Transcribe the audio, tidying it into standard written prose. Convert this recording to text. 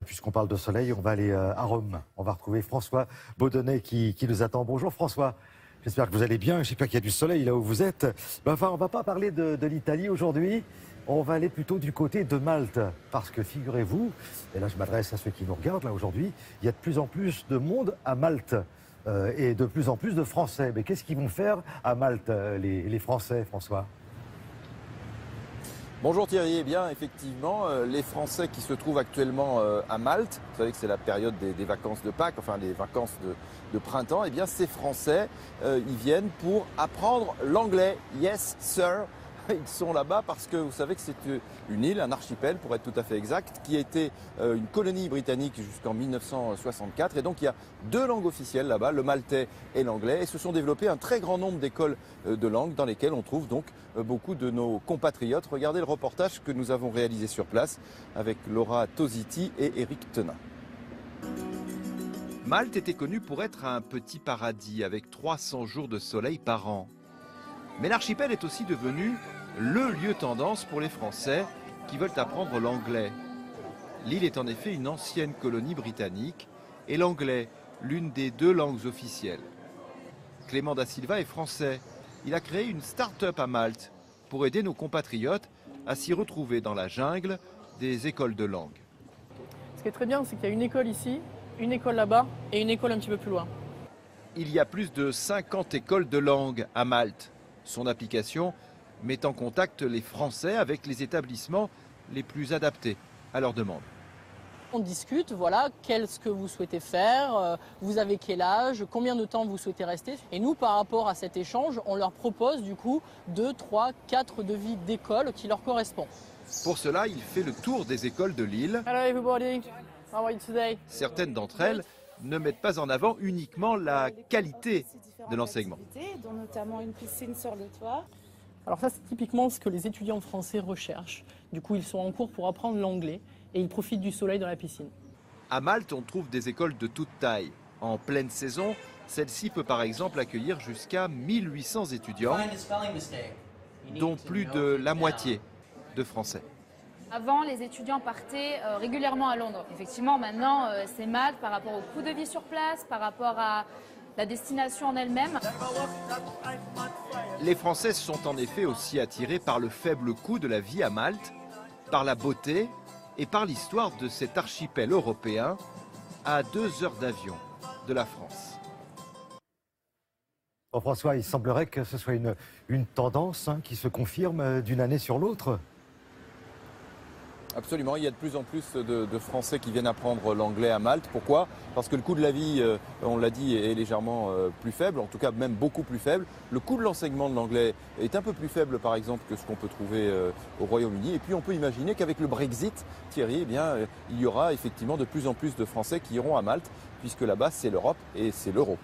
Puisqu'on parle de soleil, on va aller à Rome. On va retrouver François Baudonnet qui nous attend. Bonjour François, j'espère que vous allez bien. J'espère qu'il y a du soleil là où vous êtes. Enfin, on ne va pas parler de l'Italie aujourd'hui. On va aller plutôt du côté de Malte. Parce que figurez-vous, et là je m'adresse à ceux qui nous regardent là aujourd'hui, il y a de plus en plus de monde à Malte. Et de plus en plus de Français. Mais qu'est-ce qu'ils vont faire à Malte, les Français, François ? Bonjour Thierry, eh bien effectivement les Français qui se trouvent actuellement à Malte, vous savez que c'est la période des vacances de Pâques, enfin les vacances de printemps, eh bien ces Français ils viennent pour apprendre l'anglais. Yes sir, ils sont là-bas parce que vous savez que c'est une île, un archipel pour être tout à fait exact, qui a été une colonie britannique jusqu'en 1964 et donc il y a deux langues officielles là-bas, le maltais et l'anglais, et se sont développés un très grand nombre d'écoles de langue dans lesquelles on trouve donc beaucoup de nos compatriotes. Regardez le reportage que nous avons réalisé sur place avec Laura Tositi et Eric Tenin. Malte était connue pour être un petit paradis avec 300 jours de soleil par an. Mais l'archipel est aussi devenu le lieu tendance pour les Français qui veulent apprendre l'anglais. L'île est en effet une ancienne colonie britannique et l'anglais, l'une des deux langues officielles. Clément da Silva est français. Il a créé une start-up à Malte pour aider nos compatriotes à s'y retrouver dans la jungle des écoles de langue. Ce qui est très bien, c'est qu'il y a une école ici, une école là-bas et une école un petit peu plus loin. Il y a plus de 50 écoles de langue à Malte. Son application met en contact les Français avec les établissements les plus adaptés à leurs demandes. On discute, voilà, qu'est-ce que vous souhaitez faire, vous avez quel âge, combien de temps vous souhaitez rester. Et nous, par rapport à cet échange, on leur propose du coup 2, 3, 4 devis d'école qui leur correspondent. Pour cela, il fait le tour des écoles de l'île. Hello everybody, how are you today? Certaines d'entre elles ne mettent pas en avant uniquement la qualité de l'enseignement. Dont notamment une piscine sur le toit. Alors ça, c'est typiquement ce que les étudiants français recherchent. Du coup, ils sont en cours pour apprendre l'anglais et ils profitent du soleil dans la piscine. À Malte, on trouve des écoles de toute taille. En pleine saison, celle-ci peut par exemple accueillir jusqu'à 1800 étudiants, dont plus de la moitié de Français. Avant, les étudiants partaient régulièrement à Londres. Effectivement, maintenant, c'est Malte par rapport au coût de vie sur place, par rapport à la destination en elle-même. Les Français sont en effet aussi attirés par le faible coût de la vie à Malte, par la beauté et par l'histoire de cet archipel européen à 2 heures d'avion de la France. Bon, François, il semblerait que ce soit une tendance qui se confirme d'une année sur l'autre. Absolument, il y a de plus en plus de Français qui viennent apprendre l'anglais à Malte. Pourquoi? Parce que le coût de la vie, on l'a dit, est légèrement plus faible, en tout cas même beaucoup plus faible. Le coût de l'enseignement de l'anglais est un peu plus faible par exemple que ce qu'on peut trouver au Royaume-Uni. Et puis on peut imaginer qu'avec le Brexit, Thierry, eh bien, il y aura effectivement de plus en plus de Français qui iront à Malte, puisque là-bas c'est l'Europe et c'est l'euro.